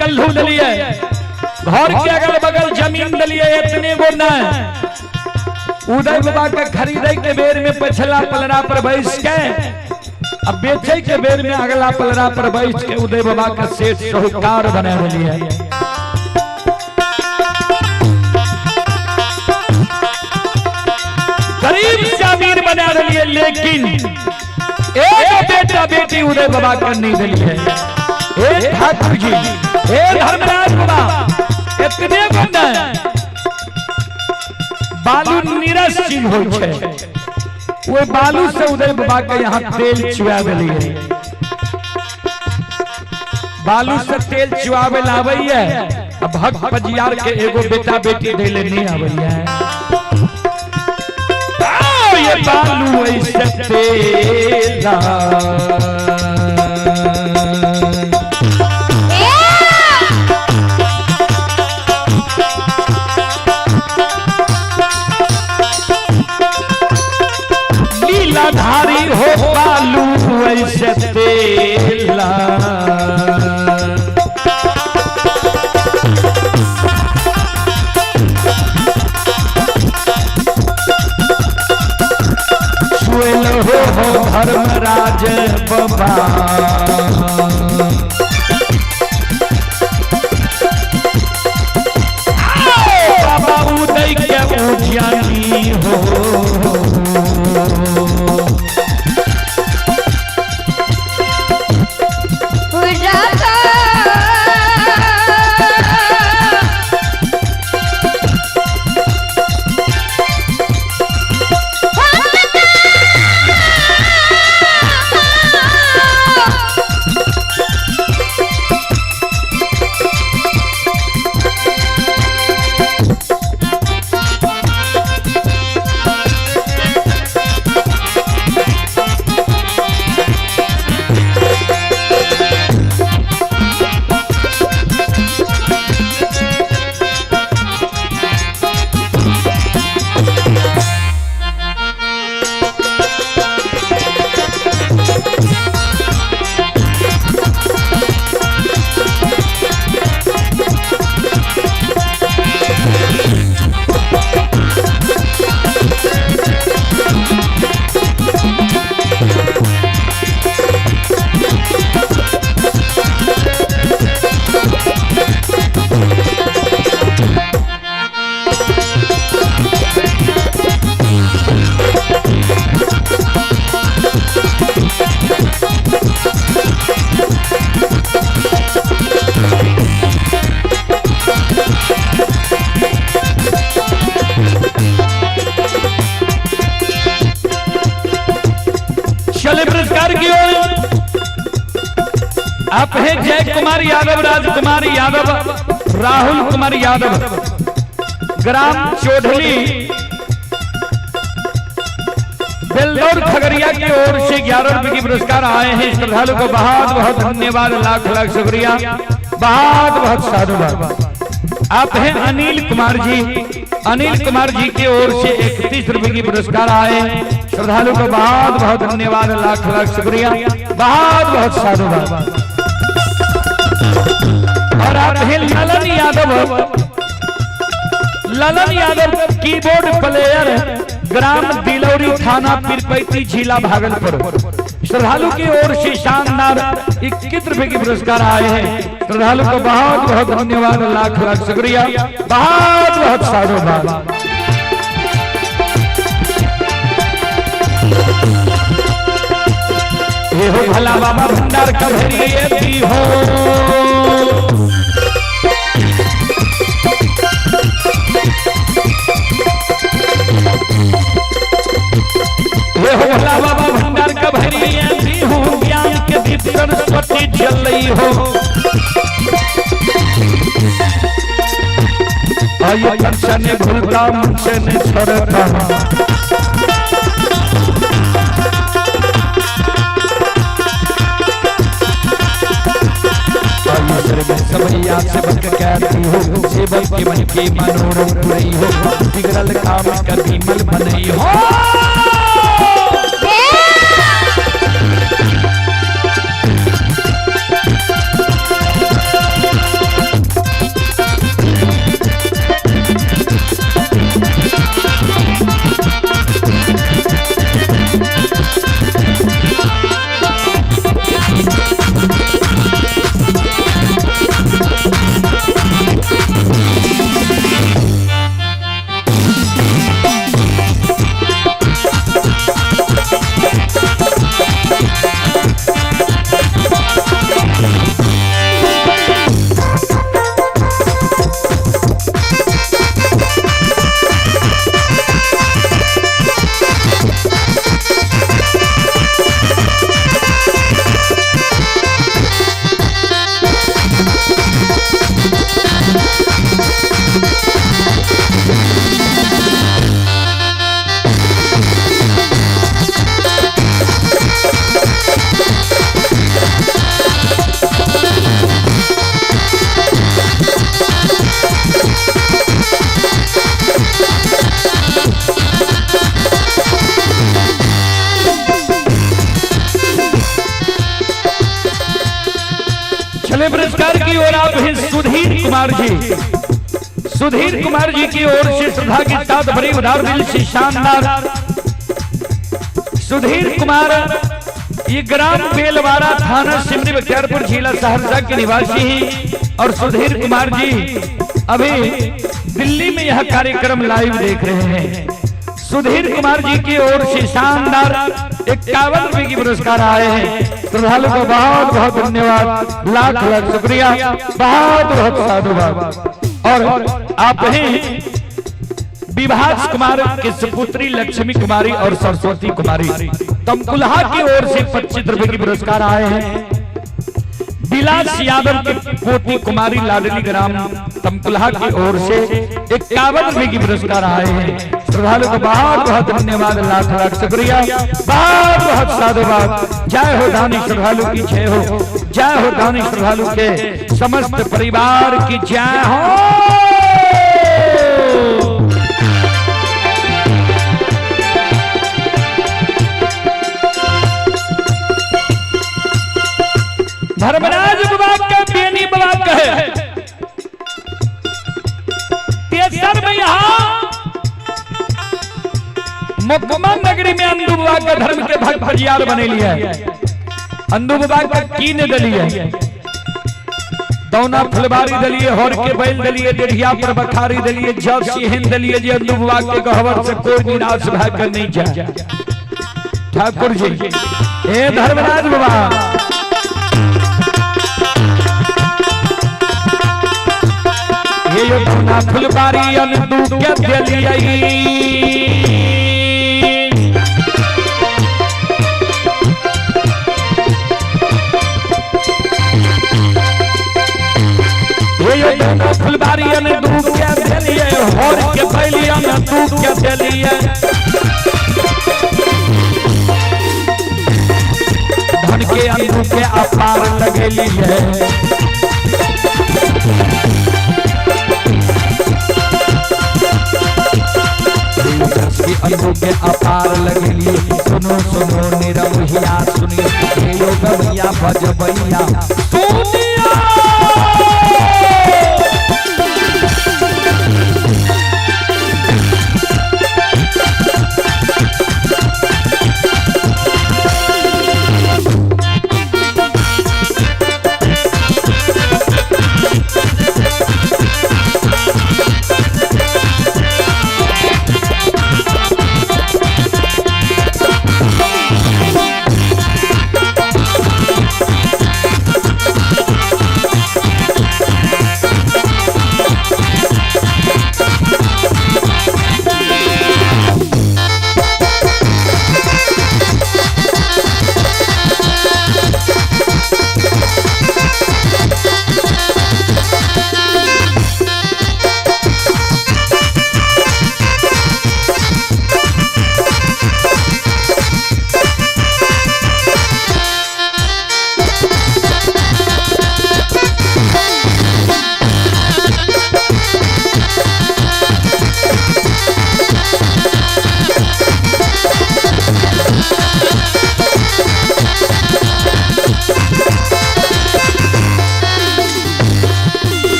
कल्लू दलिए घर के अगल बगल जमीन दलिए इतने गो न उदय बाबा के खरीदे के बेर में पछला पलड़ा पर बैठ के अब बेचे के बेर में अगला पलड़ा पर बैठ के उदय बाबा का सेठ साहूकार बना दिए। गरीब से अमीर बना दिए लेकिन एक बेटा बेटी उदय बाबा कर नहीं दिली है। हे ठाकुर जी, हे धर्मराज बाबा इतने बंदा बालू नीरस चीज हो छे वो बालू से उदय बाबा के यहाँ तेल चुआवे लिए बालू से तेल चुआवे लावे है। अब भक्त पजियार के एगो बेटा बेटी देले नहीं आवे है। ये बालू ऐसे तेला लीलाधारी हो बालू ऐसे तेला हो धर्मराज बाबा बाबा उदय के उज्यानी हो आप हैं जय कुमार यादव, राजकुमार यादव, राहुल कुमार यादव, ग्राम चौधरी बेलदौर खगड़िया की ओर से 11 रुपए की पुरस्कार आए हैं। श्रद्धालु को बहुत बहुत धन्यवाद, लाख लाख शुक्रिया, बहुत बहुत साधुवाद। आप हैं अनिल कुमार जी, अनिल कुमार जी की ओर से 31 रुपए की पुरस्कार आए हैं। श्रद्धालु को बहुत बहुत धन्यवाद, लाख लाख शुक्रिया, बहुत बहुत साधुवाद। और आप हैं ललन यादव, ललन यादव कीबोर्ड प्लेयर, ग्राम दिलौरी, थाना पीरपैती, जिला भागलपुर। श्रद्धालु की ओर से शानदार 21 रुपए की पुरस्कार आए हैं। श्रद्धालु को बहुत बहुत धन्यवाद, लाख लाख शुक्रिया, बहुत बहुत साधुवाद। ये हो भला बाबा भंडार का भरिए भी हो, ये हो भला बाबा भंडार का भरिए भी हो, ज्ञान के दीप सरस्वती जल रही हो। आइए दर्शन भूलता मुझसे न छोड़ता, सबैया से बन के कहती हो, सेवक के मन की मनोरम रही हो, बिगड़ल काम कभी मल बनई हो। चले पुरस्कार की ओर आप हैं सुधीर कुमार जी। सुधीर कुमार जी की ओर से श्रद्धा के साथ बड़ी उदार दिल से शानदार सुधीर कुमार ये ग्राम बेलवाड़ा थाना सिमरी बख्तियारपुर जिला सहरसा के निवासी हैं और सुधीर कुमार जी अभी दिल्ली में यह कार्यक्रम लाइव देख रहे हैं। सुधीर कुमार जी की ओर से शानदार 51 रुपए की पुरस्कार आए हैं। श्रद्धालु को बहुत बहुत धन्यवाद, लाख लाख शुक्रिया, बहुत बहुत साधुवाद। और आप हैं विभास कुमार के सुपुत्री लक्ष्मी कुमारी और सरस्वती कुमारी तमकुल्हा की ओर से 25 रुपए की पुरस्कार आए हैं। विलास यादव की पोती कुमारी लाडली ग्राम तमकुल्हा की ओर से 51 रुपए की पुरस्कार आए हैं। श्रद्धालु को बहुत बहुत धन्यवाद, लाख लाख शुक्रिया, बहुत बहुत साधुवाद। जय हो दानी श्रद्धालु की जय हो, जय हो दानी श्रद्धालु के समस्त परिवार की जय हो। धर्मराज बाबा का बेनी बाबा कहे तेसर में यहाँ मुकम्मा नगरी में अंधु बाबा का धर्म के भक्त फरियाद बने लिया है। अंधु बाबा का कीन दलिए दौना फुलबारी दलिए, हौर के बैल दलिए, डेढ़िया पर बखारी दलिए, जब सिहन दलिए जी अंधु बाबा के गहवर से कोई निराश भाकर नहीं जा। ठाकुर जी हे धर्मराज बाबा ये यो दौना फुलबारी अंधु के दलिए फुलबारी दूध के दलिए, हौर के बैलिया में दूध के दलिए, धन के अंधु के अपार लगेली है। अंधु के अपार लगेली, सुनो सुनो निरमुहिया सुनी योग भैया भज भैया सुनिया।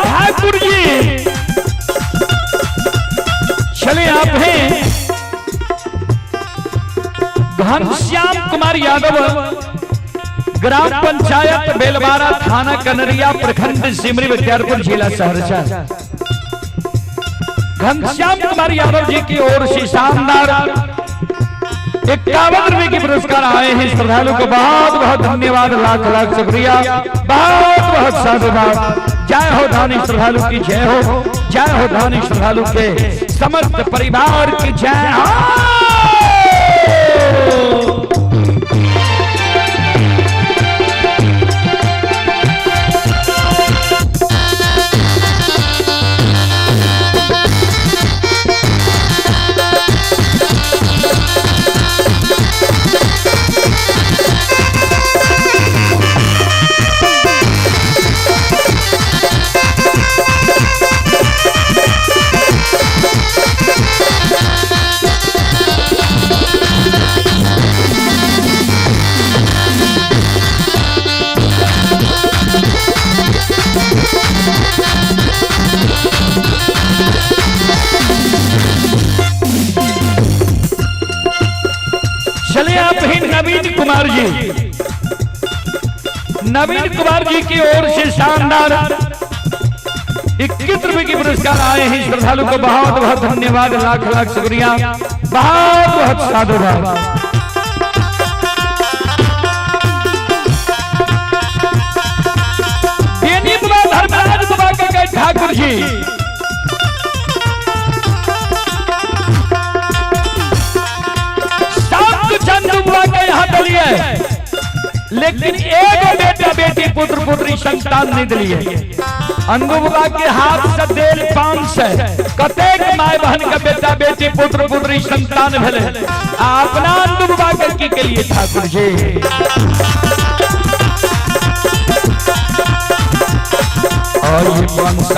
ठाकुर जी चले आप हैं घनश्याम कुमार यादव, ग्राम पंचायत बेलवाड़ा, थाना कनरिया, प्रखंड सिमरी बख्तियारपुर जिला सहरसा। घनश्याम कुमार यादव जी की ओर से शानदार 51 रुपए की पुरस्कार आए हैं। श्रद्धालु को बहुत बहुत धन्यवाद, लाख लाख शुक्रिया, बहुत बहुत साधुवाद। जय हो धानी श्रद्धालु की जय हो, जय हो धानी श्रद्धालु के समस्त परिवार की जय हो। कुमार जी, नवीन कुमार जी की ओर से शानदार 21 रुपए की पुरस्कार आए हैं। श्रद्धालु को बहुत बहुत धन्यवाद, लाख लाख शुक्रिया, बहुत बहुत साधुवाद। धर्मराज बाबा के ठाकुर जी, चंदू बुआ के यहाँ दलिए, लेकिन एक बेटा बेटी पुत्र पुत्री संतान नहीं दिलिए। अंदू बुआ के हाथ से देल 500 कतेक माय बहन का बेटा बेटी पुत्र पुत्री संतान भेले, अपना अंदू बुआ के लिए ठाकुर जी। और ये वंश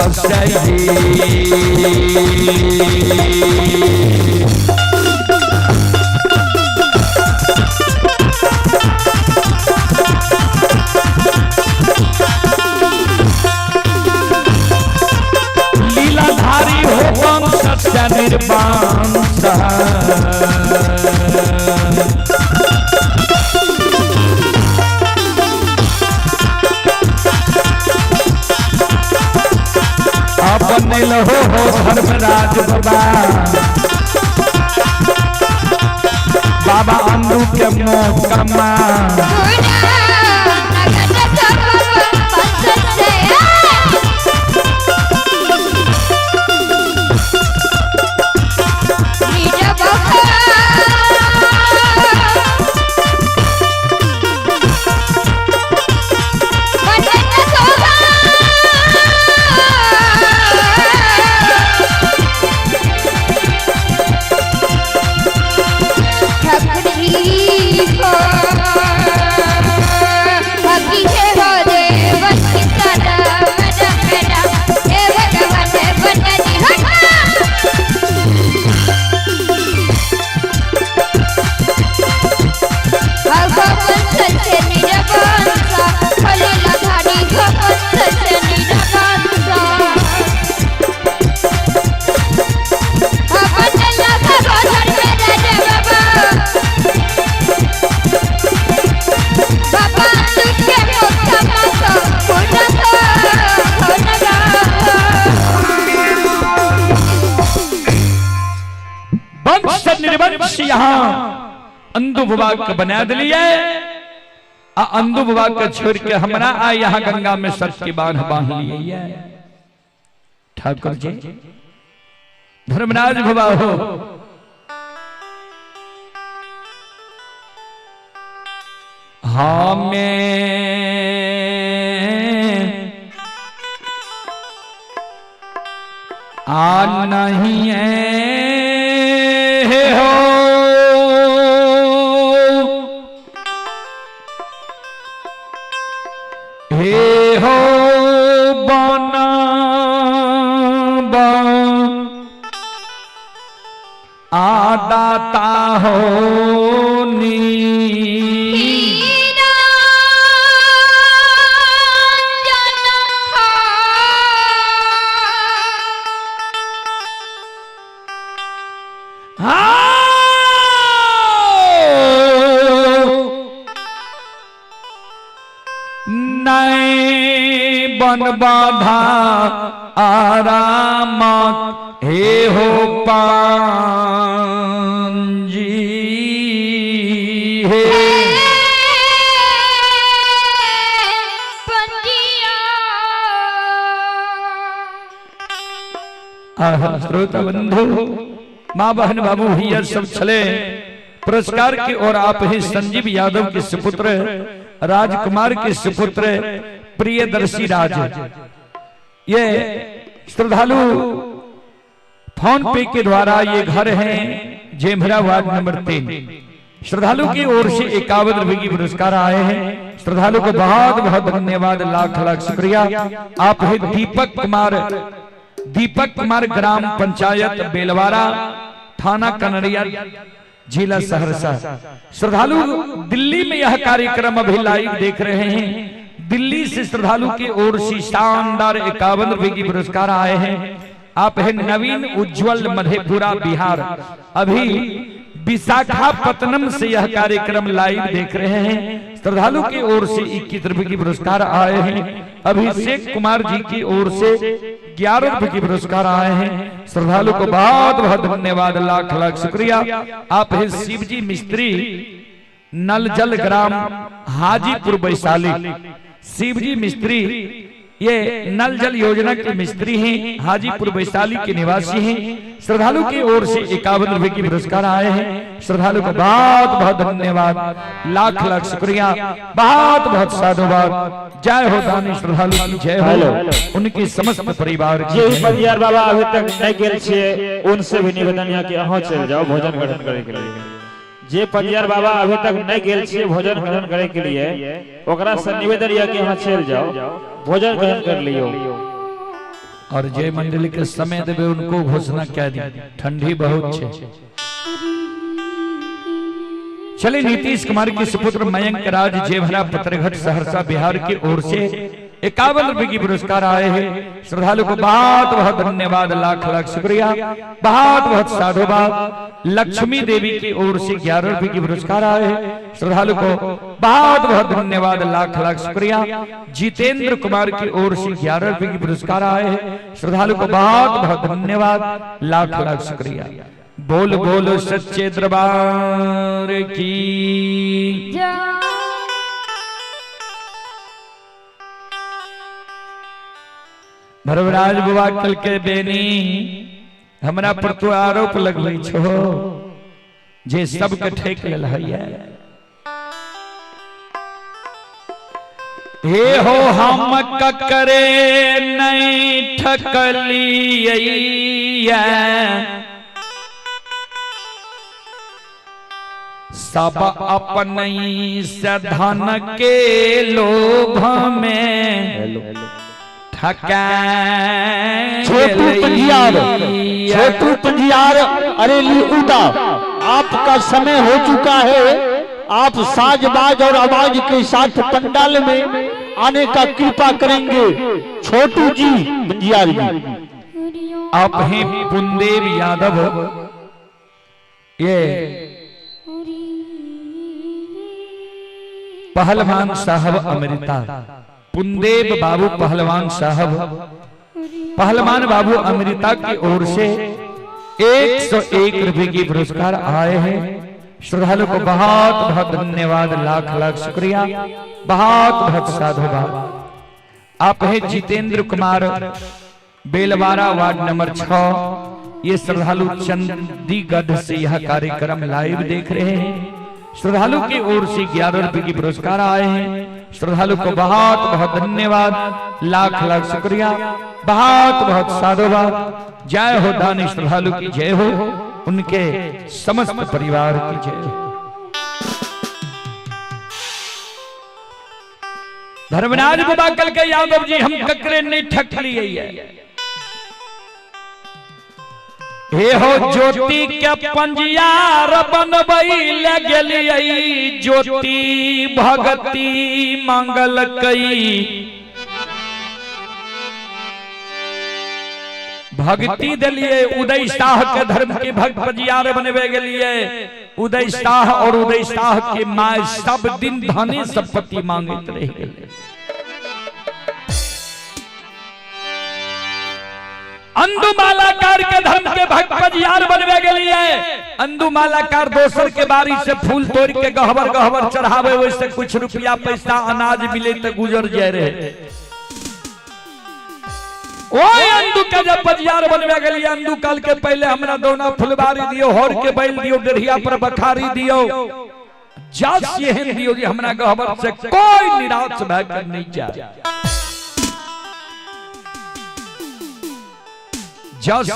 लीलाधारी हो वंश निर्वांश, अपने लहो हो धर्मराज बाबा, बाबा अंदू के मोकमा। यहाँ अंधु विभाग का बना दिलिए, अंधु विभाग का छोड़ के हमरा आ यहाँ गंगा में सच की बांध बांध लिए। ठाकुर जी धर्मराज बाबा हो, हमें आ नहीं है हो, हे हो बना आदाता हो बन बाधा आराम, हे हो पांजी हे श्रोता बंधु, माँ बहन बाबू भैया सब चले पुरस्कार की ओर। आप ही संजीव यादव के सुपुत्र, राजकुमार के सुपुत्र प्रियदर्शी राज, ये श्रद्धालु फोन पे के द्वारा ये घर है जेमरा वार्ड नंबर 3। श्रद्धालु की ओर से 51 रुपए की पुरस्कार आए हैं। श्रद्धालु को बहुत बहुत धन्यवाद, लाख लाख शुक्रिया। आप है दीपक कुमार ग्राम पंचायत बेलवारा, थाना कनरिया, जिला सहरसा। श्रद्धालु दिल्ली में यह कार्यक्रम अभी लाइव देख रहे हैं। दिल्ली से श्रद्धालु की ओर से शानदार 51 रुपए की पुरस्कार आए हैं। आप है नवीन उज्जवल, मधेपुरा, बिहार। अभी विशाखापत्तनम से यह कार्यक्रम लाइव देख रहे हैं। श्रद्धालु की ओर से 21 रुपए की पुरस्कार आए हैं। अभिषेक कुमार जी की ओर से 11 रुपए की पुरस्कार आए हैं। श्रद्धालु को बहुत बहुत धन्यवाद, लाख लाख शुक्रिया। आप है शिवजी मिस्त्री, नल जल ग्राम हाजीपुर वैशाली। शिवजी मिस्त्री ये नल जल योजना के मिस्त्री हैं, हाजीपुर वैशाली के निवासी हैं। श्रद्धालु की ओर से 51 रुपए की पुरस्कार आए हैं। श्रद्धालु को बहुत बहुत धन्यवाद, लाख लाख शुक्रिया, बहुत बहुत साधुवाद। जय हो दानी श्रद्धालु की जय हो, उनके समस्त परिवार की। जे पदियार बाबा अभी तक नहीं गेल छे, उनसे भी निवेदन है कि अहाँ चल जाओ भोजन ग्रहण करे के लिए। जे पदियार बाबा अभी तक नहीं गेल छे भोजन ग्रहण करे के लिए, ओकरा से निवेदन है कि अहाँ चल जाओ भोजन ग्रहण कर लियो। और जय मंडली के समय देवे उनको घोषणा कह दी, ठंडी बहुत छे। चले नीतीश कुमार के सुपुत्र मयंक राज जेभरा पत्रघट सहरसा बिहार की ओर से 51 रुपए की पुरस्कार आए हैं। श्रद्धालु को बहुत बहुत धन्यवाद, लाख लाख शुक्रिया, बहुत बहुत साधुवाद। लक्ष्मी देवी की ओर से 11 रुपए की पुरस्कार आए हैं। श्रद्धालु को बहुत बहुत धन्यवाद, लाख लाख शुक्रिया। जितेंद्र कुमार की ओर से 11 रुपए की पुरस्कार आए हैं। श्रद्धालु को बहुत बहुत धन्यवाद, लाख लाख शुक्रिया। बोल बोल सच्चे दरबार की। भरवराज बुआ कल के बेनी हमरा पर तो आरोप लगबै छो जे सबके ठेक लेल है। हे हो हम ककरे नहीं ठकलिए, सब अपने से धन के लोभ में छोटू पंजियार अरेली उदा, आपका समय हो चुका है। आप साजबाज और आवाज के साथ पंडाल में आने का कृपा करेंगे। छोटू जी पंजियार जी। आप हैं पुनदेव यादव, ये पहलवान साहब अमृता, पुनदेव बाबू पहलवान साहब, पहलवान बाबू अमृता की ओर से 101 रुपए की पुरस्कार आए हैं। श्रद्धालु को बहुत बहुत धन्यवाद, लाख लाख शुक्रिया, बहुत बहुत साधुवाद। आप है जितेंद्र कुमार, बेलवारा वार्ड नंबर 6। ये श्रद्धालु चंडीगढ़ से यह कार्यक्रम लाइव देख रहे हैं। श्रद्धालु की ओर से 11 रुपए की पुरस्कार आए हैं। श्रद्धालु को बहुत बहुत धन्यवाद, लाख लाख शुक्रिया, बहुत बहुत साधुवाद। जय हो दानी श्रद्धालु की जय हो, उनके समस्त परिवार की जय हो। धर्मराज बाबा कल के यादव जी हम ककरे नहीं ठक लिए। हे हो ज्योति के पंजियार बनबैले गेलियै, ज्योति भगति मंगल कई। भक्ति दिलिए उदय शाह के धर्म के भक्त पंजियार बनबे गेलिए। उदय शाह और उदय शाह के माय सब दिन धने संपत्ति मांगत रह गेले। अंदुमालाकार के धर्म के भक्त पंजियार बनबे गेलिए। अंदुमालाकार दोसर के बारी से फूल तोड़ के गहवर गहवर चढ़ावे, वैसे कुछ रुपया पैसा अनाज मिले तो गुजर जाए रहे। ओए अंदु के जब पंजियार बनबे गेलिए, अंदु कल के पहले हमरा दोना फुलबारी दियो, होर के बैल दियो, डेढ़िया पर बखारी दियो, जस एहन दियो जे हमरा गहवर से कोई निराश भय कर नहीं जाए। जस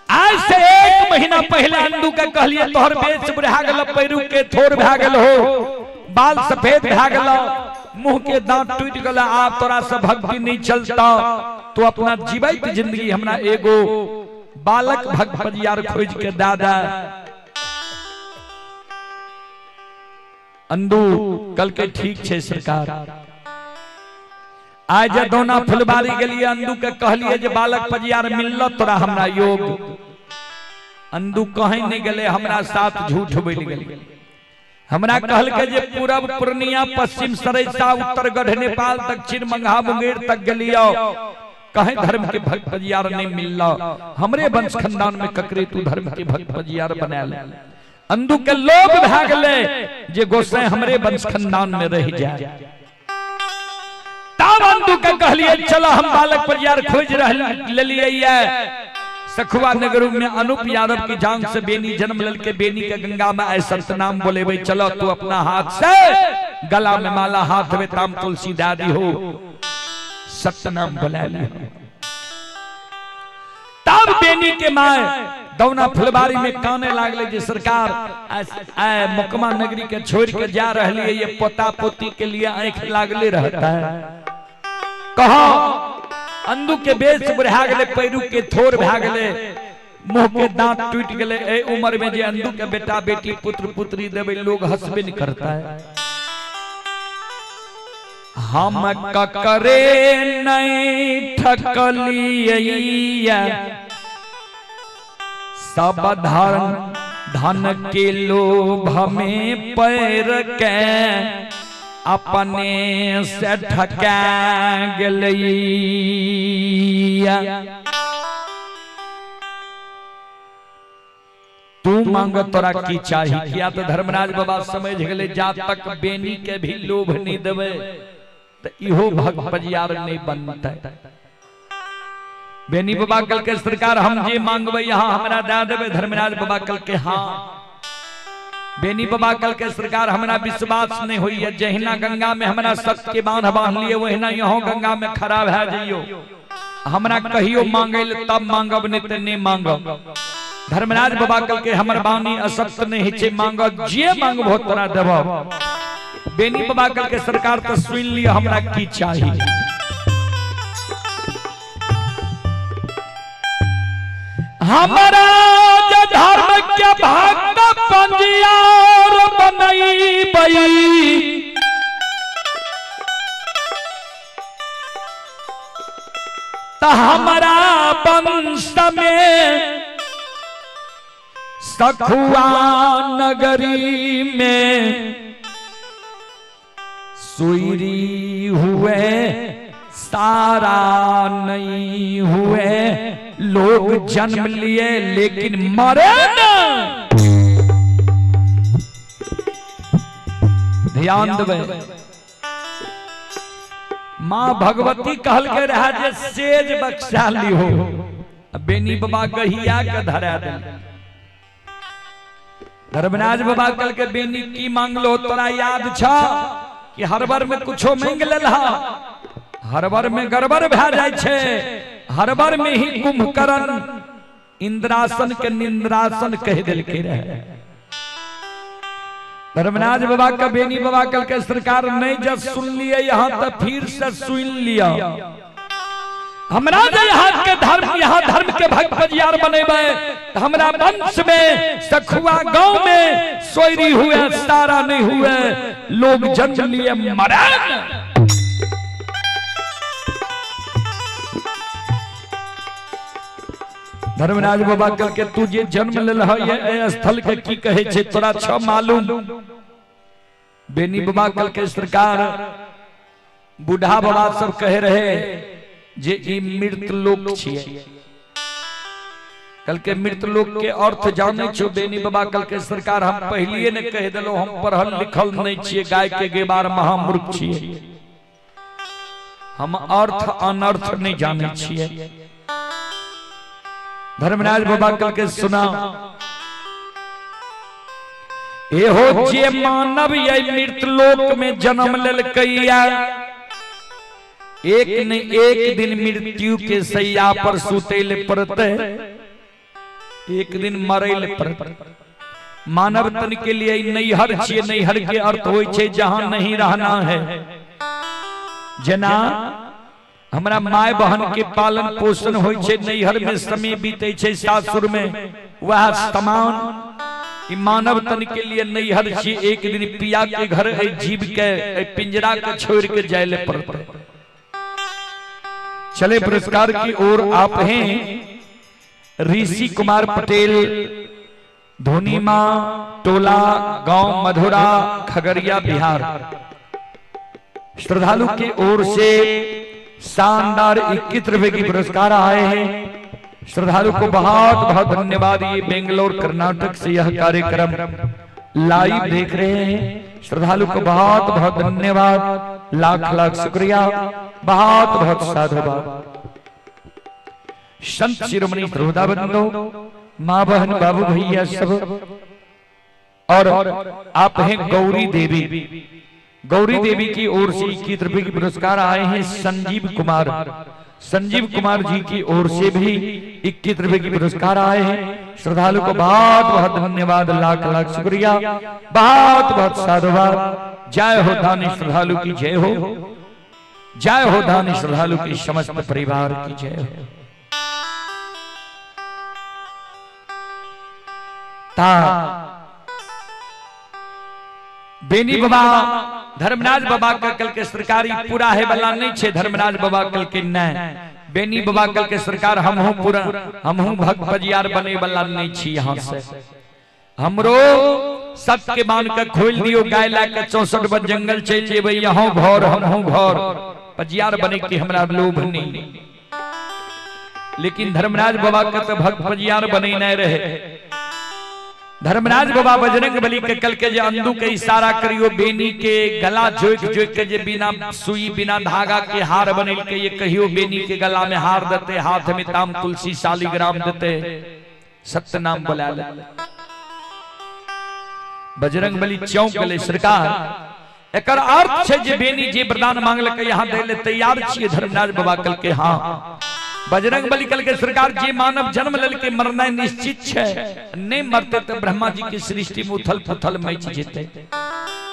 आज से 1 महीना पहले अंदू के कहलिए तोहर बेच बुढ़ा गेल, पैरू के थोर भा गेल हो, बाल सफेद भा गेल, मुंह के दांत टूट गेल, आप तोरा से भक्ति नहीं चलता, तो अपना जीवित जिंदगी हमरा एगो बालक भक्त पंजियार खोज के दादा। अंदू कल के ठीक छे सरकार। आज दोना फुलबारी गेलिए, अंदू के कहलिए जे बालक पंजियार मिलल तोरा हमरा योग। अंधु कहीं नहीं गले, हमरा साथ झूठ बोल गए। हमरा कहल के जे पूरब पूर्णिया, पश्चिम सरैसा, उत्तर गढ़ नेपाल, दक्षिण मंगहा मुंगेर तक गलियो, कहे धर्म के भक्त बजियार नहीं मिलला। हमरे वंश खानदान में ककरे तू धर्म के भक्त बजियार बनाल। अंधु के लोभ भा गले जे गोसाई हमरे वंश खानदान में रह जाए। तब अंधु के कहलिए चलो हम बालक बजियार खोज लिये। सखुआ नगर में अनूप यादव की जान से बेनी जन्म लल के बेनी के गंगा में ऐसा नाम बोले भाई चलो तू अपना हाथ से गला में माला, हाथ में ताम तुलसी दादी हो, सत्य नाम बुला लिया। तब बेनी के माए दौना फुलबारी में काने लागले जे सरकार मुकमा नगरी के छोड़ के जा रही है, ये पोता पोती के लिए आंख लागले रहता है। कहा अंधु के बेच बुढ़ा गले, पैरू के थोर भा गले, मुंह के दांत टूट गले। ए उम्र में जे अंधु के बेटा बेटी पुत्र पुत्री देवे लोग हंसबे नहीं करता है। हम ककरे नहीं ठकलिया, सब धन के लोभ में पैर के अपने से ठका गलैया। तू मांग तोरा की चाहिए, किया तो धर्मराज बाबा समझ गए जा तक बेनी के भी लोभ नहीं देवे तो इहो भक्त बजियार नहीं बनता। बेनी बाबा कल के सरकार हम जे मांगबे यहाँ हमरा दे देवे। धर्मराज बाबा कल के हाँ। बेनी बाबा कल के सरकार हमरा विश्वास नहीं हुई है। जहिना गंगा में हमरा सत्य के बांध बांध लिए, वहिना यहाँ गंगा में खराब है जाइयो। हमरा कहियो मांगे तब मांगब, नहीं तो नहीं मांगब। धर्मराज बाबा कल के हमर बानी असत्य नहीं छे, मांगब जे मांगबो तोरा देबो। बेनी बाबा कल के सरकार तो सुन लिया हमरा की चाहिए। हमारा धर्म के भक्त बजियार बनई बई, तो हमारा वंश में सखुआ नगरी में सुईरी हुए सारा नहीं हुए। लोग जन्म लिए लेकिन मरे न। ध्यान देवे, माँ भगवती कहल के रहा जे सेज बख्शाली हो। बेनी बाबा गहिया के धरा दे। धर्मराज बाबा कल के बेनी की मांगलो तोरा याद छ कि हर बार में कुछो मांग लेला, हर बार में गड़बड़ भा जाय छे। हर बार में ही कुंभकर्ण इंद्रासन के निंद्रासन कह दिल के रहे। धर्मराज बाबा का बेनी बाबा कल के सरकार नहीं जब सुन लिए यहाँ तो फिर से सुन लिया। हमरा यहाँ के धर्म, यहाँ धर्म के भक्त बजियार बनेबे। हमरा वंश में सखुआ गांव में सोयरी हुए सारा नहीं हुए। लोग जन्म लिए मरे। धर्मराज बाबा कल के तू जे जन्म लेल है स्थल के की कहे छे तोरा छ मालूम। बेनी बाबा कल के सरकार बूढ़ा बाबा सब कहे रहे जे ई मृत लोक छिए। कल के मृत लोक के अर्थ जाने छो बेनी बाबा कल के सरकार हम पहलिए ने कह देलो हम पढ़ल लिखल नहीं छिए, गाय के गेबार महामूर्ख छिए। हम अर्थ अनर्थ नहीं जाने छिए। धर्मराज बाबा कल के सुना, एहो जे मानव ये मृत लोक में जन्म लेल कैया, एक न एक दिन मृत्यु के सैया पर सुतैल पड़ते, एक दिन मरैल पड़ते। मानव तन के लिए नैहर छिए। नैहर के अर्थ होय छे जहां नहीं रहना है। जना हमरा माय बहन के पालन पोषण होय छे, नैहर में समय बीते छे, सासुर में वह समान मानव तन के लिए नैहर छे। एक दिन पिया के घर जीव के पिंजरा के छोड़ के जायले पड़ते। चले पुरस्कार की ओर आप हैं ऋषि कुमार पटेल, धोनीमा टोला, गांव मधुरा, खगड़िया, बिहार। श्रद्धालु की ओर से शानदार 21 रुपए की पुरस्कार आए हैं। श्रद्धालु को बहुत बहुत धन्यवाद। ये बेंगलोर कर्नाटक से यह कार्यक्रम लाइव देख रहे हैं। श्रद्धालु को बहुत बहुत धन्यवाद, लाख लाख शुक्रिया, बहुत बहुत साधुवाद। संत शिरोमणि श्रोता बंधु, माँ बहन बाबू भैया सब, और आप हैं गौरी देवी। गौरी देवी की ओर से 21 रुपए की पुरस्कार आए हैं। संजीव कुमार, संजीव कुमार जी की ओर से भी 21 रुपए की पुरस्कार आए हैं। श्रद्धालु को बहुत बहुत धन्यवाद, लाख लाख शुक्रिया, बहुत बहुत साधुवाद। जय हो दानी श्रद्धालु की जय हो, जय हो दानी श्रद्धालु की समस्त परिवार की जय हो। बेनी बाबा धर्मराज बाबा का कल के सरकारी पूरा है बला नहीं छे। धर्मराज बाबा कल के न बेनी बाबा कल के सरकार हम हूं पूरा, हम हूं भक्त बजियार बने वाला नहीं छी। यहाँ से हमरो सत्य के मान का खोल दियो, गाय ला के 64 बज जंगल चल जेबे। यहाँ घर हम हूं घर बजियार बने के हमरा लोभ नहीं। लेकिन धर्मराज बाबा का तो भक्त बजियार बने न रहे। धर्मराज बाबा बजरंग बली के कल के जो अंधु के इशारा करियो, बेनी के गला जोक जोक के जे बिना सुई बिना धागा के हार बनेल के ये कहियो बेनी के गला में हार देते, हाथ में ताम तुलसी शालिग्राम देते, सत्य नाम बुला ले। बजरंग बली चौंक गले, सरकार एकर अर्थ छे जे बेनी जे वरदान मांगल के यहाँ दे ले तैयार छिए। धर्मराज बाबा कल के हाँ बजरंग बली कल के सरकार जे मानव जन्म लेल के मरना निश्चित छे, नहीं मरते तो ब्रह्मा जी की सृष्टि में उथल पुथल मच जेते।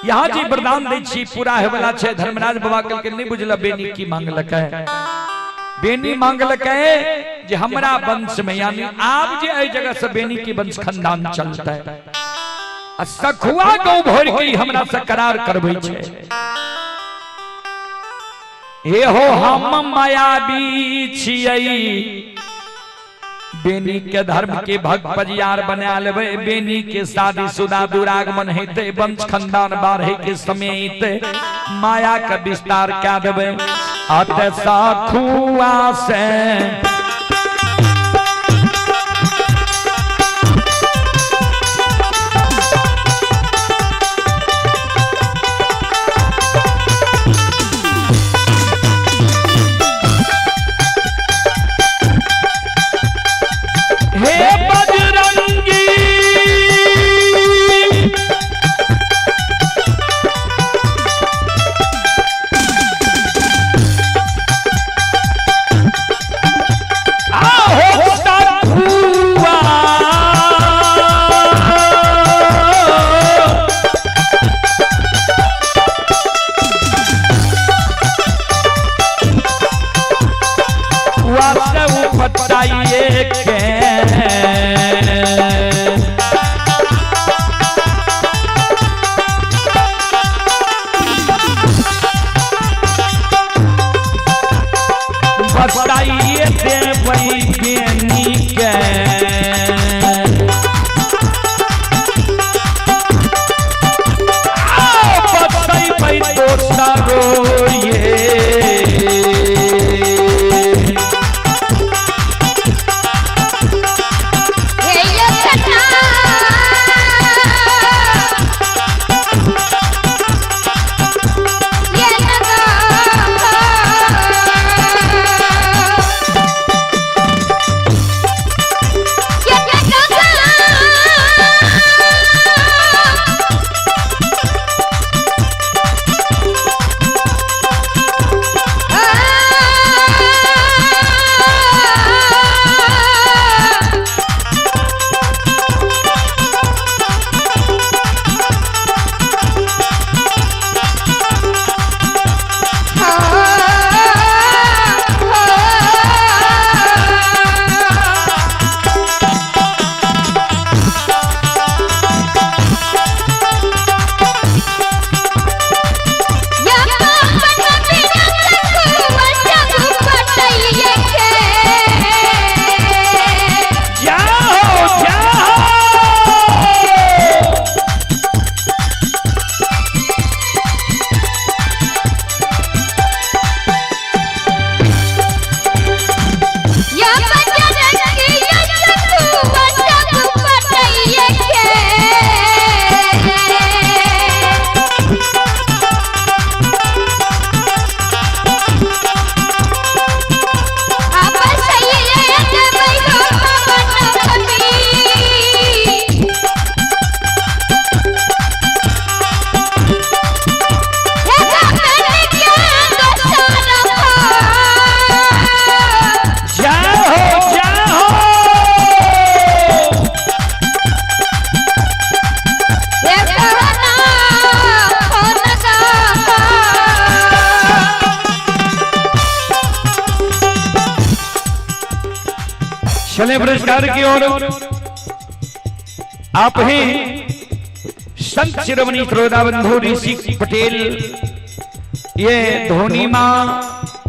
यहाँ जी वरदान दे छी पूरा है वाला छे। धर्मराज बाबा कल के नहीं बुझला बेनी की मांगल के, बेनी मांगल के जे हमरा वंश में, यानी आप जे ए जगह से बेनी की वंश खानदान चलता है, सखुआ गौ भर के हमरा से करार करबै छे। हे हो हम मायावी छियै, बेनी के धर्म के भक्त बजियार बना लेबै। बेनी के शादी शुदा दुरागमन हेते, वंश खानदान बाढ़े के समय माया का विस्तार क्या देबै। अत सखुआ से चले पुरस्कार की ओर। आप हैं संत शिरोमणि त्रोदा बंधु ऋषि पटेल, ये धोनी मां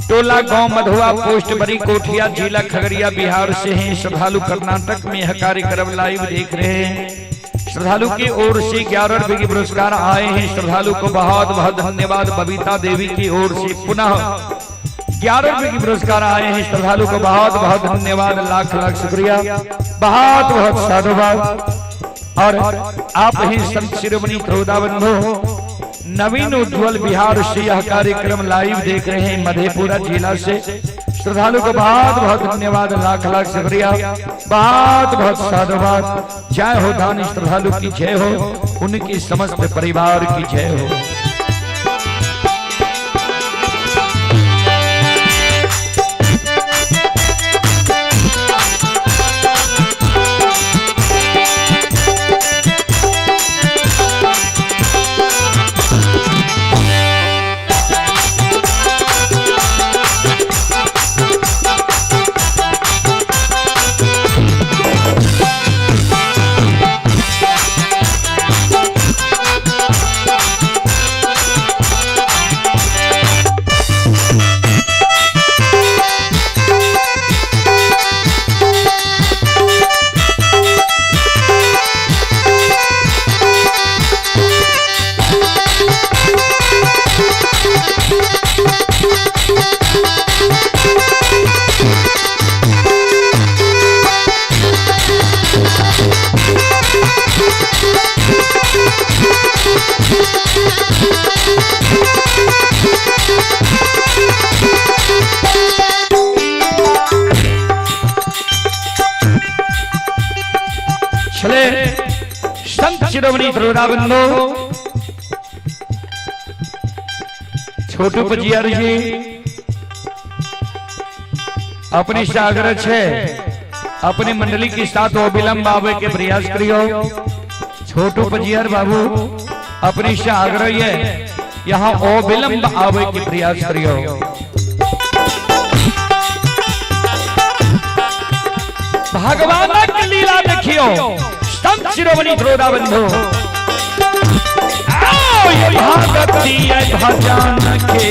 टोला गांव मधुआ पोस्ट बड़ी कोठिया जिला खगड़िया बिहार से हैं। श्रद्धालु कर्नाटक में यह कार्यक्रम लाइव देख रहे हैं। श्रद्धालु की ओर से 11 रुपए के पुरस्कार आए हैं। श्रद्धालु को बहुत बहुत धन्यवाद। बबीता देवी की ओर से पुनः 11 रुपए के पुरस्कार आए हैं। श्रद्धालु को बहुत बहुत धन्यवाद, लाख लाख शुक्रिया, बहुत बहुत साधुवाद। और आप हैं संत शिरोमणि त्रोदा बंधु नवीन उज्ज्वल बिहार से यह कार्यक्रम लाइव देख रहे हैं, मधेपुरा जिला से। श्रद्धालु को बहुत बहुत धन्यवाद, लाख लाख शुक्रिया, बहुत बहुत साधुवाद। जय हो दानी श्रद्धालु की जय हो, उनकी समस्त परिवार की जय हो। संत शिरोमणि त्रोदा बंधु छोटू पजियार जी अपनी सागर है, अपनी मंडली के साथ अविलंब आवे के प्रयास करियो। छोटू पजियार बाबू अपनी सागर है, यहाँ अविलंब आवे के प्रयास करियो। भगवान की लीला देखियो संत शिरोमणि त्रोदा बंधु। आओ ये भक्ति है भजन के,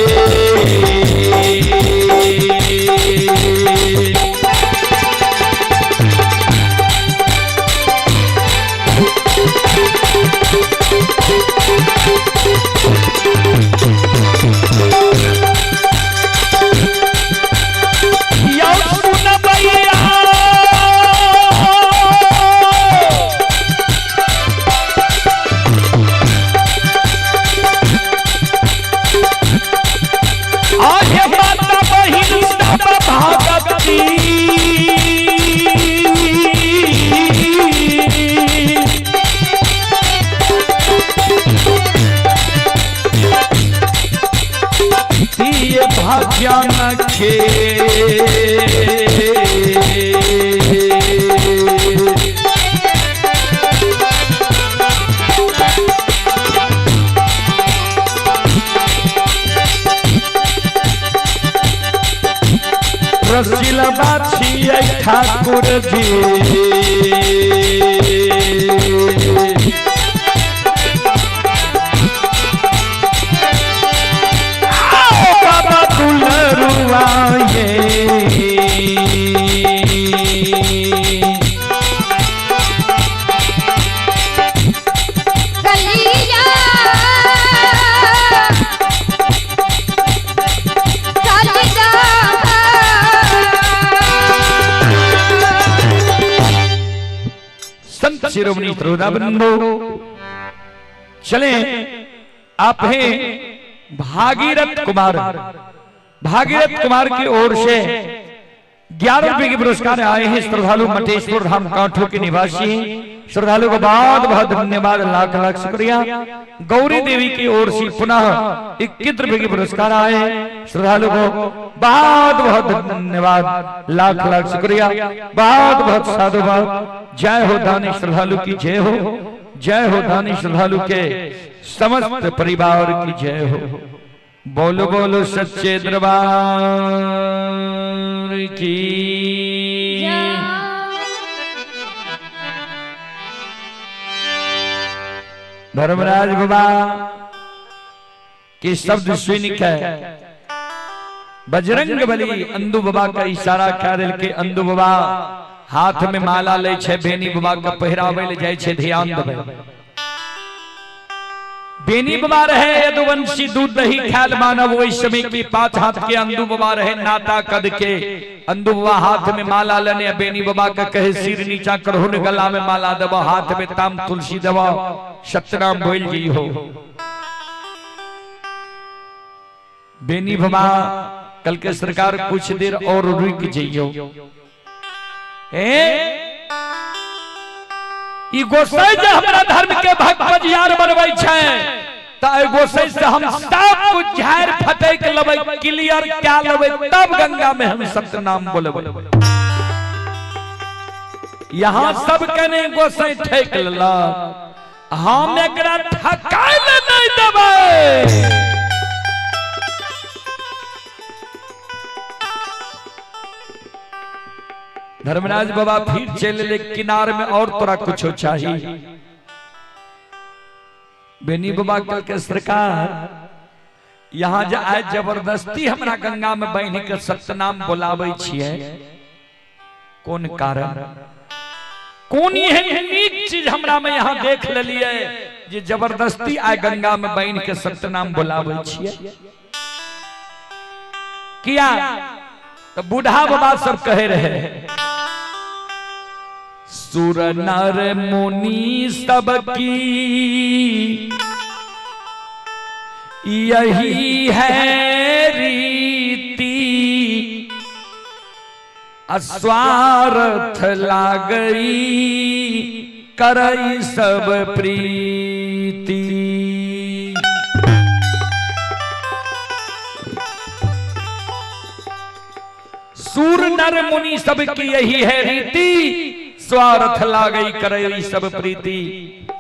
रसीला बाछी ठाकुर जी बाबा दुलरुआए संत शिरोमणि त्रोदा बंधु। चले आप हैं भागीरथ कुमार, भागीरथ कुमार की ओर से 11 रुपए के पुरस्कार आए हैं। श्रद्धालु मटेश्वर धाम कांठो के निवासी हैं। श्रद्धालु को बहुत बहुत धन्यवाद, लाख लाख शुक्रिया। गौरी देवी की ओर से पुनः 21 रुपए के पुरस्कार आए हैं। श्रद्धालु को बहुत बहुत धन्यवाद, लाख लाख शुक्रिया, बहुत बहुत साधुवाद। जय हो दानी श्रद्धालु की जय हो, जय हो दानी श्रद्धालु के समस्त परिवार की जय हो। बोलो बोलो सच्चे दरबार की। धर्मराज बाबा के शब्द सुन के बजरंग बली अंदू बाबा का इशारा कर के अंदू बाबा हाथ में माला ले छे, बेनी बाबा का पहरावे ले जाए छे। ध्यान देबे, बेनी बाबा रहे यदुवंशी दूध दही ख्याल मानव, वही समय की 5 हाथ के अंदू बाबा रहे नाता कद के। अंदू बाबा हाथ में माला लेने, बेनी बाबा का कहे सिर नीचा करहो ने गला में माला दबा, हाथ में ताम तुलसी दबा, सतनाम बोल जी हो। बेनी बाबा कल के सरकार कुछ देर और रुक जाइयो। ई गोसाई जे हमरा धर्म के भक्त बजियार बनबै छै, त ए गोसाई से हम सब कुछ झाड़ फटैक लेबै, क्लियर क्या लेबै, तब गंगा में हम सत्य नाम बोलबै। यहाँ सब कने गोसाई ठेक लेला, हम एकरा ठकाय ले नहीं देबै। धर्मराज बाबा फिर चले ले किनार में, और तोरा कुछ चाहिए। बेनी बाबा कल के सरकार यहाँ जे आए जबरदस्ती हमरा गंगा में बहन के सत्यनाम बोलावे छिए, कौन कारण, कौन एहन नीक चीज हमरा में यहाँ देख लेलिए जे जबरदस्ती आए गंगा में बहन के सत्यनाम बोलावे छिए। किया तो बूढ़ा बाबा सब कहे रहे, सुर नर मुनि सबकी यही है रीति, अस्वार्थ लागई करई सब प्रीति। सूर नर मुनि सबकी यही है रीति, स्वार्थ लागई करई सब प्रीति।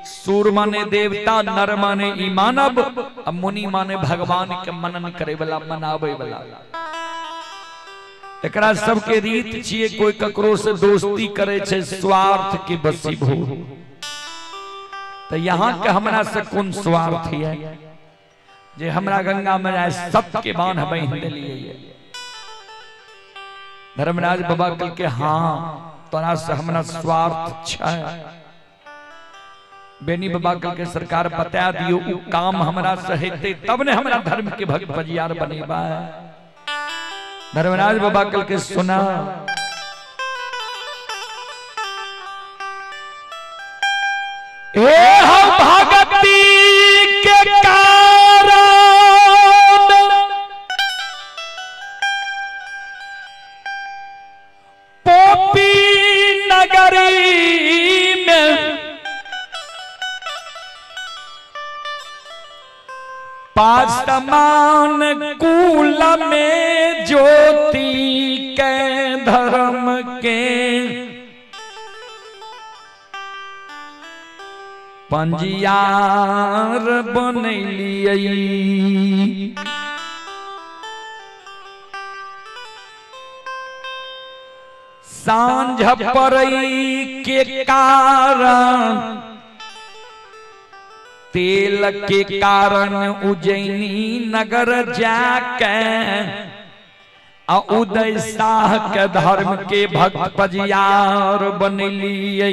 सूर माने देवता, नर माने ई मानव, और मुनि माने भगवान के मनन करे वाला, मनावे वाला। एकरा सबके रीत छिए, कोई ककरो से दोस्ती करे छे स्वार्थ के बसीभूत। तो यहाँ के हमरा से कौन स्वार्थ है जे हमरा गंगा में जाए सबके बांध बांध देलिए। धर्मराज बाबा कल के हाँ तोरा से हमरा स्वार्थ छै। बेनी बाबा कल के सरकार बता दियो, उ काम हमरा से हेते तब ने हमरा धर्म के भक्त बजियार बनेबा। धर्मराज बाबा कल के सुना, ए हम भगती के कारण पोपी नगरी में पासमान कुल में ज्योति के धर्म के पंजियार बनलियै। सांझ पड़ई के कारण, तेल के कारण उज्जैनी नगर जाके उदय शाह के धर्म के भक्त बजियार बनलियै।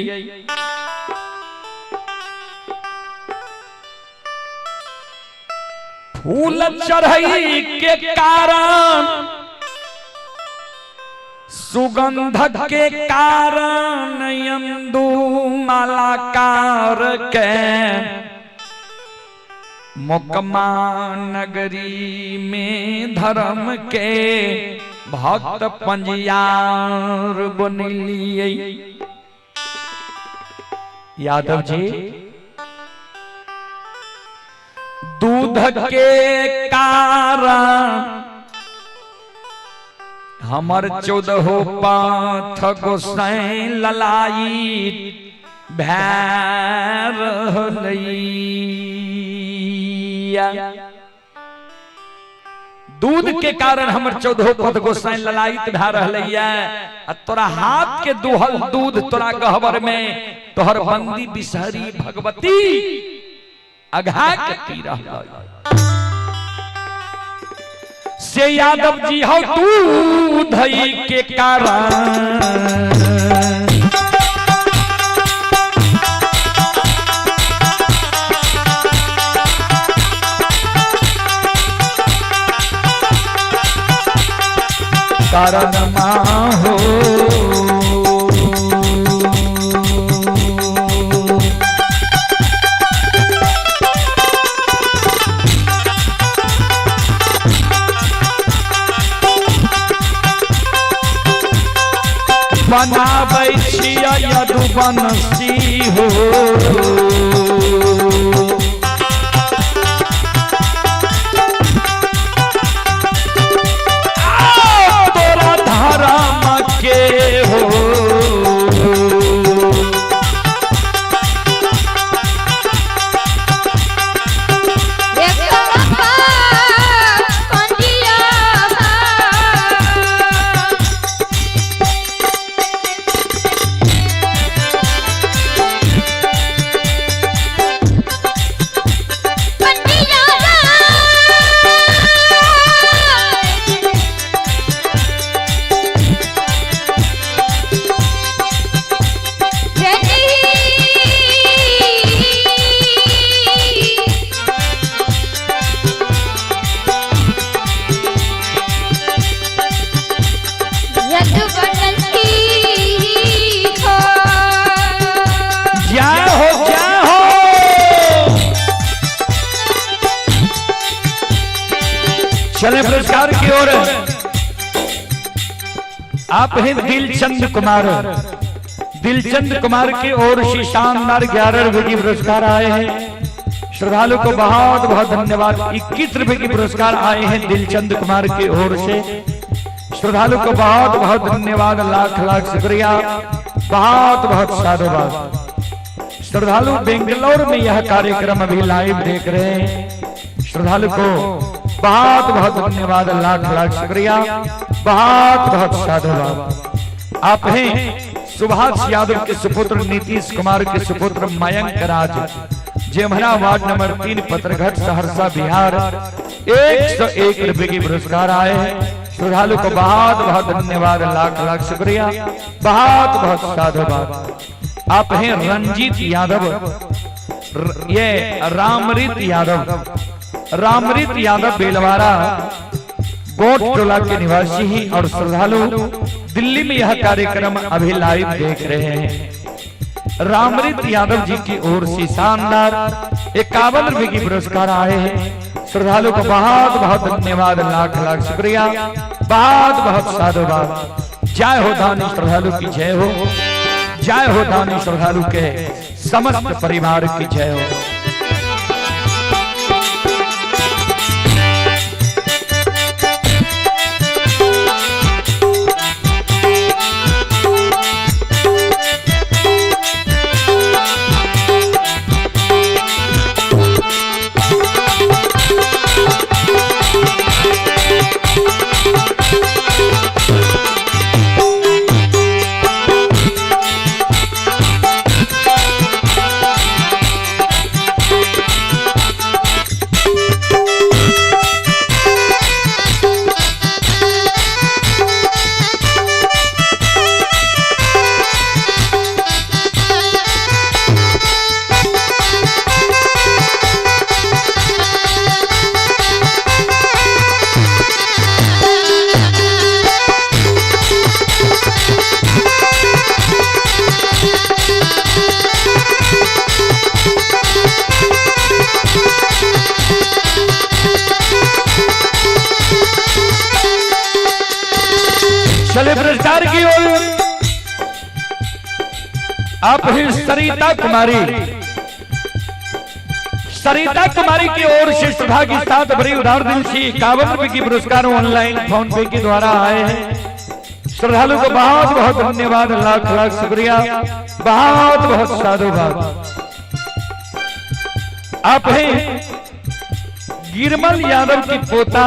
फूल चढ़ई के कारण, सुगंध के कारण, इंदु मालाकार के मुकमा नगरी में धर्म के भक्त पंजियार बनलियै। यादव जी दूध के कारण हमर 14 पाथ गोसाई ललाई भैर लैया। दूध के कारण हमर 14 पथ गोसाई ललायित भै रहलैया। तोरा हाथ के दुहल दूध तोरा गहबर में तोहर बंदी बिसहरी भगवती अघा के पी रहा से यादव जी हो तू धई के कारण कारण हो बनाबै छिया यदुवंशी हो तोरा धर्म के हो चले पुरस्कार की ओर। आप हैं दिलचंद कुमार, दिलचंद कुमार की ओर से शानदार 11 रुपए की पुरस्कार आए हैं। श्रद्धालु को बहुत बहुत धन्यवाद। 21 रुपए की पुरस्कार आए हैं दिलचंद कुमार की ओर से। श्रद्धालु को बहुत बहुत धन्यवाद, लाख लाख शुक्रिया, बहुत बहुत साधुवाद। श्रद्धालु बेंगलोर में यह कार्यक्रम अभी लाइव देख रहे हैं। श्रद्धालु को बहुत बहुत धन्यवाद, लाख लाख शुक्रिया, बहुत बहुत साधुवाद। आप हैं सुभाष यादव के सुपुत्र, नीतीश कुमार के सुपुत्र मयंक राज, जेमहरा वार्ड नंबर 3 पत्रघट सहरसा बिहार। 101 रुपए की पुरस्कार आए हैं। श्रद्धालु को बहुत बहुत धन्यवाद, लाख लाख शुक्रिया, बहुत बहुत साधुवाद। आप हैं रंजीत यादव, ये रामरीत यादव, रामरीत यादव बेलवारा गोट टोला के निवासी ही और श्रद्धालु दिल्ली में यह कार्यक्रम अभी लाइव देख रहे हैं। रामरीत यादव जी की ओर से शानदार 51 रुपए की पुरस्कार आए हैं। श्रद्धालु को बहुत बहुत धन्यवाद, लाख लाख शुक्रिया, बहुत बहुत साधुवाद। जय हो दानी श्रद्धालु की जय हो, जय हो दानी श्रद्धालु के समस्त परिवार की जय हो। चले पुरस्कार की ओर। आप हैं सरिता कुमारी, सरिता कुमारी की ओर से श्रद्धा के साथ बड़ी उधार दिल से 51 रुपए की पुरस्कार ऑनलाइन फोन पे के द्वारा आए हैं। श्रद्धालु को बहुत बहुत धन्यवाद, लाख लाख शुक्रिया, बहुत बहुत साधुवाद। आप हैं गिरमल यादव की पोता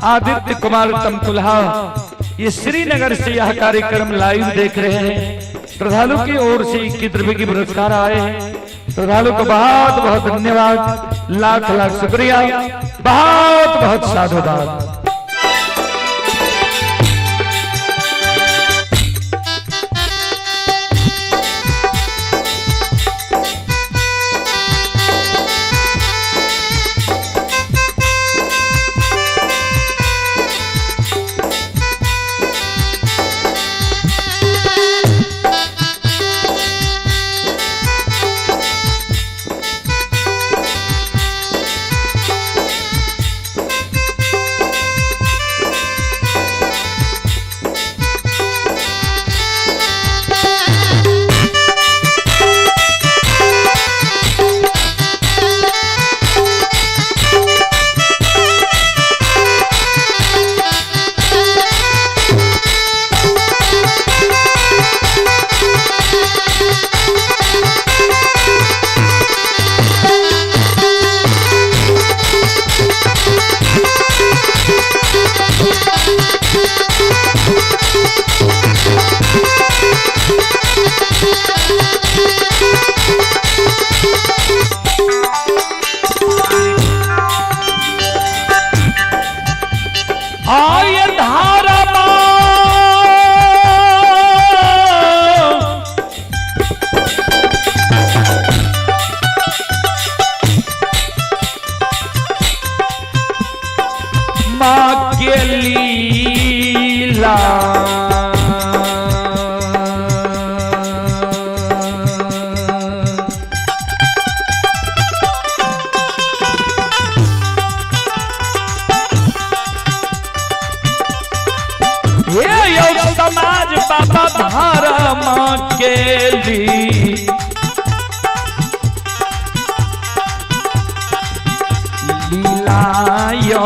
आदित्य कुमार तमकुल्हा, ये श्रीनगर से यह कार्यक्रम लाइव देख रहे हैं। श्रद्धालु की ओर से 21 रुपए की पुरस्कार आए हैं। श्रद्धालु को बहुत बहुत धन्यवाद, लाख लाख शुक्रिया, बहुत बहुत साधुवाद। माँ के लीला ये समाज बाबा धारा माँ के ली लीलायो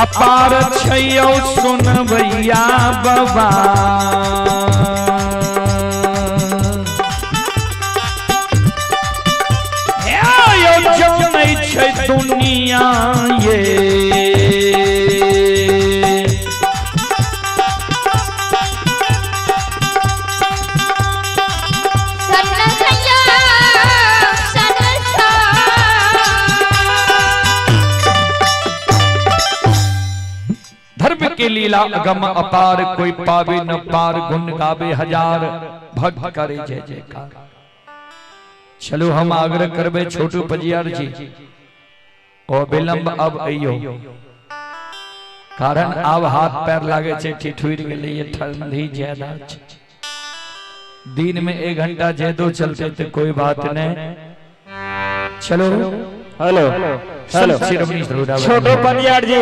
अपार छयो सुनबैया बाबा नहीं छै दुनिया ये धर्म के लीला अगम अपार, कोई पावे न पार, गुण गावे हजार, भक्त करे जय जयकार। चलो हम आग्रह करबे छोटू पजियार जी और विलंब अब अइयो, कारण अब हाथ पैर लागे छे ठिठुर गेले, ये ठंडी ज्यादा छे, दिन में 1 घंटा जेदो चलते तो कोई बात नहीं। चलो हेलो हेलो छोटू पजियार जी,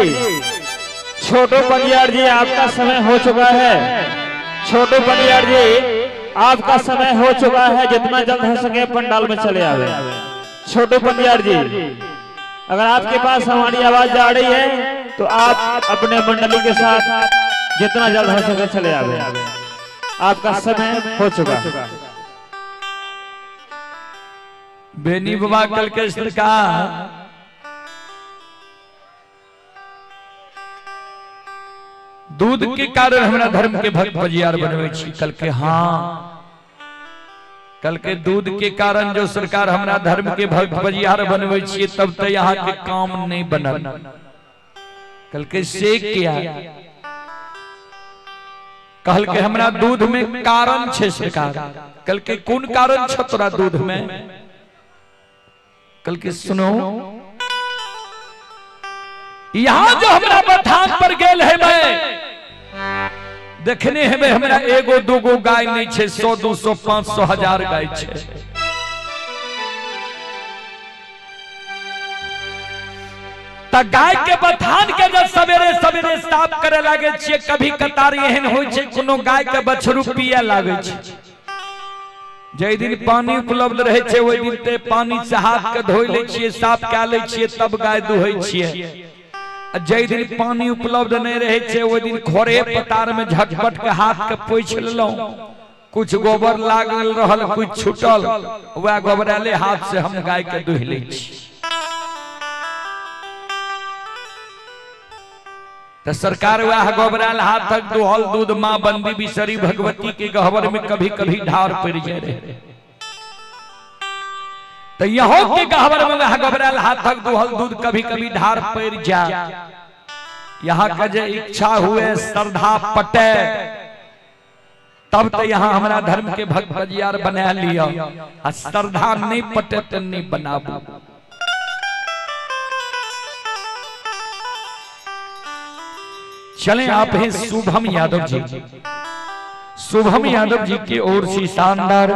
छोटू पजियार जी आपका समय हो चुका है। छोटू पजियार जी आपका समय हो चुका है, जितना जल्द हो सके पंडाल में चले आवे। छोटू पजियार जी अगर आपके पास हमारी आवाज जा रही है तो आप अपने मंडली के साथ जितना जल्द हो सके चले आवे, आपका समय हो चुका। बेनी बाबा कल के सरकार दूध के कारण हमरा धर्म के भक्त पजियार बनवे छी कल के। हाँ कल के दूध के कारण जो सरकार हमरा धर्म के भक्त पजियार बनवे छी, तब तो यहाँ के काम नहीं बनल। कल के से किया कल के हमरा दूध में कारण छे सरकार, कल के कौन कारण छ तोरा दूध में? कल के सुनो, यहाँ जो हमरा बथान पर गेल है मैं देखने है हमरा एगो दूगो गाय नहीं छे, 100 200 500 1000 गाय छे। त गाय के बथान के जब सवेरे सवेरे साफ करे लागे छे, कभी कतार एहन होय छे कोनो गाय के बछरू पिए लागे छे। जै दिन पानी उपलब्ध रहे छे ओइ दिन ते पानी से हाथ के धोइ ले छिए, साफ क ले छिए, तब गाय दुहै छिए। जै दिन पानी उपलब्ध नहीं रहे छे ओइ दिन घोरे पतार में झटपट के हाथ के पोछ लेलौ, कुछ गोबर लागल रहल कुछ छूटल, वह गोबराले हाथ से हम गाय के दुह ले छी। तो सरकार वह गोबराल हाथक दुहल दूध माँ बंदी बिसरी भगवती के गहवर में कभी कभी ढार पड़ जाए। तो यहों के गहवर में वह गोबराल हाथक दुहल दूध कभी कभी ढार पड़ जा। यहाँ का जो इच्छा हुए श्रद्धा पटे तब तो यहाँ हमारा धर्म के भक्त बजियार बना लिया। श्रद्धा नहीं पटे तो नहीं बनाबू। चलें आप हैं शुभम यादव जी। शुभम यादव जी की ओर से शानदार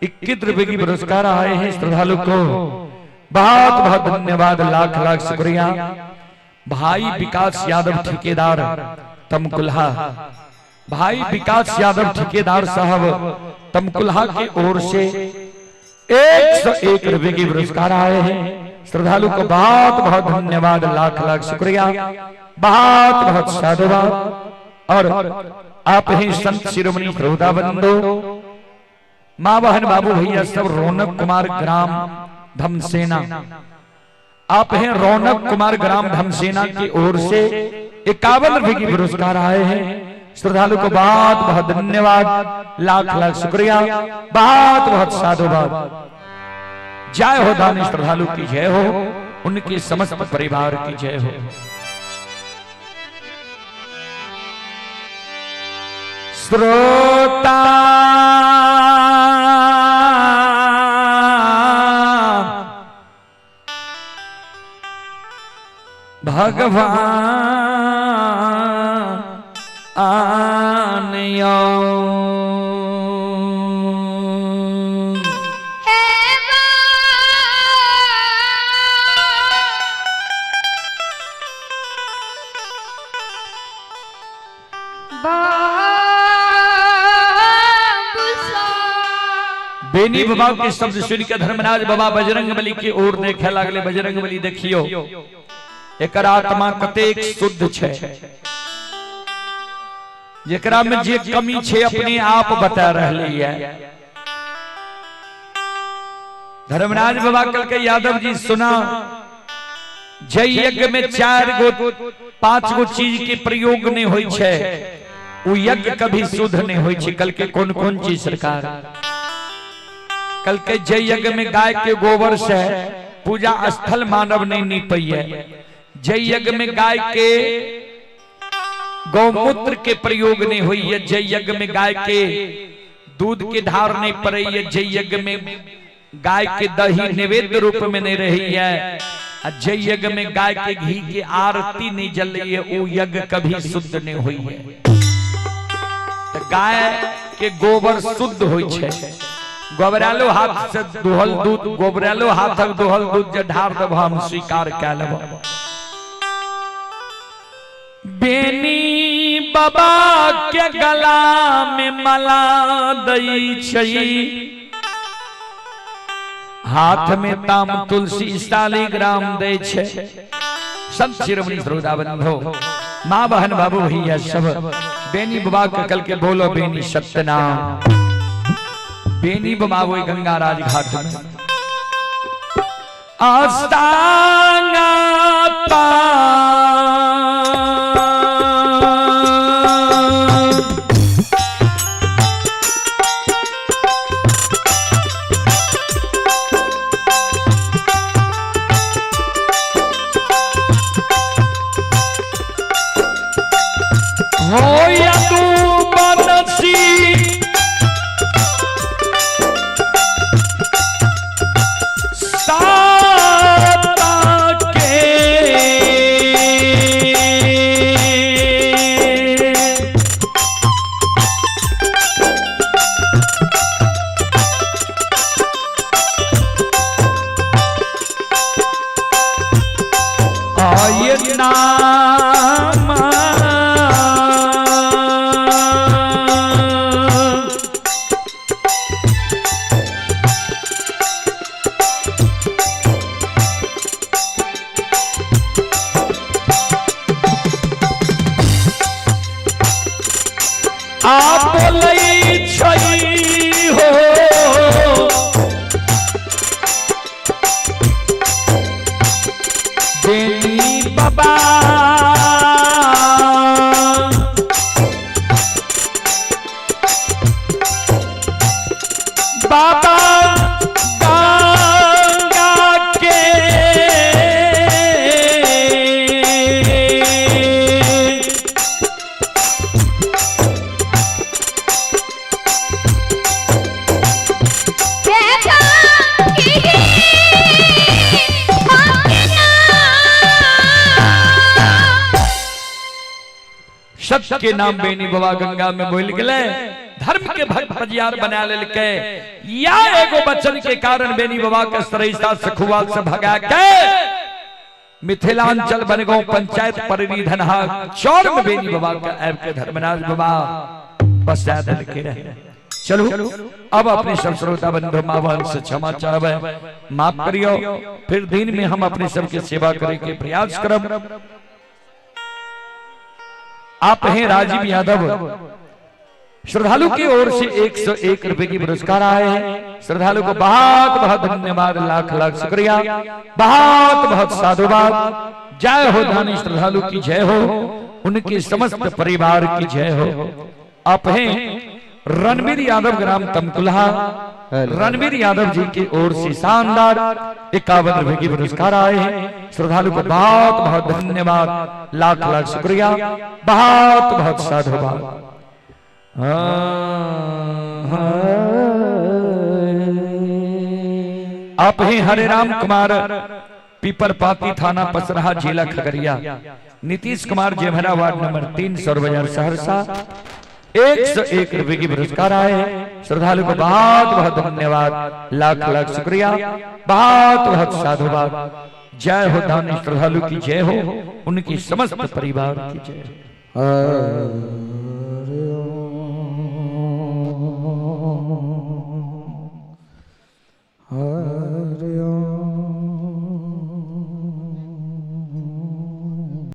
21 रुपए की पुरस्कार आए हैं श्रद्धालु को। बहुत बहुत धन्यवाद, लाख लाख शुक्रिया। भाई विकास यादव ठेकेदार तमकुल्हा, भाई विकास यादव ठेकेदार साहब तमकुल्हा की ओर से 101 रुपए की पुरस्कार आए हैं श्रद्धालु को। बहुत बहुत धन्यवाद, लाख लाख शुक्रिया, बहुत बहुत साधुवाद। और आप ही संत शिरोमणि श्रोता बंधु, माँ बहन बाबू भैया सब, रौनक कुमार ग्राम धमसेना, आप हैं रौनक कुमार ग्राम धमसेना की ओर से 51 रुपए की पुरस्कार आए हैं श्रद्धालु को। बहुत बहुत धन्यवाद, लाख लाख शुक्रिया, बहुत बहुत साधुवाद। जय हो दानी श्रद्धालु की जय हो, उनके समस्त परिवार की जय हो। श्रोता भगवान आनयो बेनी बाबा के शब्द सुन के धर्मराज बाबा बजरंग बली की ओर देखे लगले। बजरंग बली देखियो एकर आत्मा कतेक शुद्ध छे, जेकरा में जे कमी छे अपने आप बता रहली है। धर्मराज बाबा कल के यादव जी सुना, जय यज्ञ में 4 गो 5 गो चीज के प्रयोग नहीं होई छे, वो यज्ञ कभी शुद्ध नहीं होई छे। कल के कौन कौन चीज सरकार? कल के जय यज्ञ में गाय के गोबर से पूजा स्थल मानव नहीं नीपैये। जय यज्ञ में गाय के गौमूत्र के प्रयोग नहीं हुई है। जय यज्ञ में गाय के दूध के धार नहीं पड़ी है। जय यज्ञ में गाय के दही नैवेद्य रूप में नहीं रही है। जय यज्ञ में गाय के घी की आरती नहीं जल रही है, वो यज्ञ कभी शुद्ध नहीं हुई है। तो गाय के गोबर शुद्ध होई छे। गोबरालो हाथ से दुहल दूध, गोबरालो हाथक दुहल दूध जे ढार देब हम स्वीकार कए लेब। बेनी बाबा के गला में माला दई छई, हाथ में ताम तुलसी शालिग्राम दे छे। संत शिरोमणि श्रोता बंधो, माँ बहन बाबू भैया सब, बेनी बाबा के कल के बोलो बेनी सत्यनाम। बेनी बाबा वो गंगाराज घाट में आस्ताना पा हो या तू बनसी आप लई छई हो बेनी बाबा बाबा गंगा के सत्य के नाम बेनी बाबा गंगा में बोल गए, धर्म के भक्त बजियार बना लेके या एगो बचन के कारण बेनी बाबा के सरईसा सखुआ से भगा के मिथिलांचल बन गो पंचायत परिधि धनहा चौर में बेनी बाबा का ऐब के धर्मनाथ बाबा बस ज्यादा लिखे रहे। चलो अब अपने सब श्रोता बंधु मावन से क्षमा चाहबे, माफ करियो, फिर दिन में हम अपने सबके सेवा करे के प्रयास करब। आप हैं राजीव यादव, श्रद्धालु की ओर से 101 रुपए की पुरस्कार आए हैं। श्रद्धालु को बहुत बहुत धन्यवाद, लाख लाख शुक्रिया, बहुत बहुत साधुवाद। जय हो दानी श्रद्धालु की जय हो, उनके समस्त परिवार की जय हो। आप हैं रणवीर यादव ग्राम तमकुल्हा, रणवीर यादव जी की ओर से शानदार 51 रुपए की पुरस्कार आए हैं। श्रद्धालु को बहुत बहुत धन्यवाद, लाख लाख शुक्रिया, बहुत बहुत साधुवाद। आप हैं हरे राम कुमार, पीपरपाती थाना पसराहा जिला खगड़िया। नीतीश कुमार जेमहरा वार्ड नंबर 3 सौर बाजार सहरसा, 101 रुपए की पुरस्कार आए हैं। श्रद्धालु को बहुत बहुत धन्यवाद, लाख लाख शुक्रिया, बहुत बहुत साधुवाद। जय हो दानी श्रद्धालु की जय हो, उनकी समस्त परिवार की जय हो।